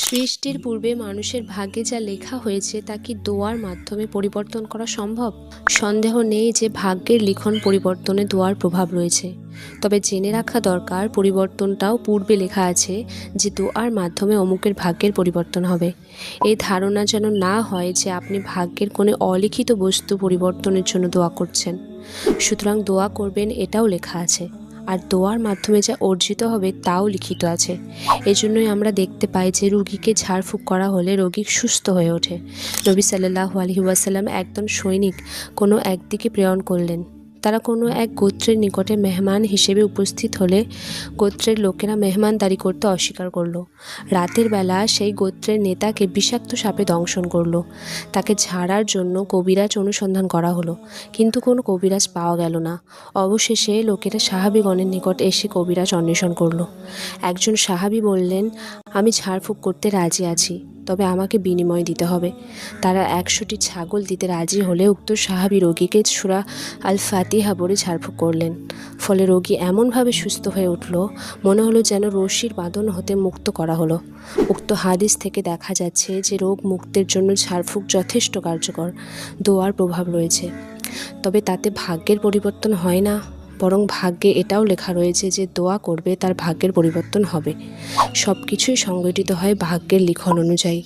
সৃষ্টির পূর্বে মানুষের ভাগ্যে যা লেখা হয়েছে তা কি দোয়ার মাধ্যমে পরিবর্তন করা সম্ভব? সন্দেহ নেই যে ভাগ্যের লিখন পরিবর্তনে দোয়ার প্রভাব রয়েছে। তবে জেনে রাখা দরকার, পরিবর্তনটাও পূর্বে লেখা আছে যে দোয়ার মাধ্যমে অমুকের ভাগ্যের পরিবর্তন হবে। এই ধারণা যেন না হয় যে আপনি ভাগ্যের কোনো অলিখিত বস্তু পরিবর্তনের জন্য দোয়া করছেন। সুতরাং দোয়া করবেন এটাও লেখা আছে, আর দোয়ার মাধ্যমে যা অর্জিত হবে তাও লিখিত আছে। এজন্যই আমরা দেখতে পাই যে রোগীকে ঝাড়ফুঁক করা হলে রোগী সুস্থ হয়ে ওঠে। নবী সাল্লাল্লাহু আলাইহি ওয়াসাল্লাম একজন সৈনিক কোনো একদিকে প্রেরণ করলেন। তারা কোনো এক গোত্রের নিকটে মেহমান হিসেবে উপস্থিত হলে গোত্রের লোকেরা মেহমানদারি করতে অস্বীকার করলো। রাতের বেলা সেই গোত্রের নেতাকে বিষাক্ত সাপে দংশন করলো। তাকে ঝাড়ার জন্য কবিরাজ অনুসন্ধান করা হলো, কিন্তু কোনো কবিরাজ পাওয়া গেল না। অবশেষে লোকেরা সাহাবীগণের নিকট এসে কবিরাজ অন্বেষণ করলো। একজন সাহাবী বললেন, আমি ঝাড়ফুঁক করতে রাজি আছি, তবে আমাকে বিনিময় দিতে হবে। তারা 100টি ছাগল দিতে রাজি হলে উক্ত সাহাবী রোগীকে সূরা আল ফাতিহা পড়ে ঝাড়ফুঁক করলেন। ফলে রোগী এমনভাবে সুস্থ হয়ে উঠল, মনে হলো যেন রশির বাঁধন হতে মুক্ত করা হলো। উক্ত হাদিস থেকে দেখা যাচ্ছে যে রোগ মুক্তির জন্য ঝাড়ফুঁক যথেষ্ট কার্যকর। দোয়ার প্রভাব রয়েছে, তবে তাতে ভাগ্যের পরিবর্তন হয় না, বরং ভাগ্যে এটাও লেখা রয়েছে যে দোয়া করবে তার ভাগ্যের পরিবর্তন হবে। সব কিছুই সংগঠিত হয় ভাগ্যের লিখন অনুযায়ী।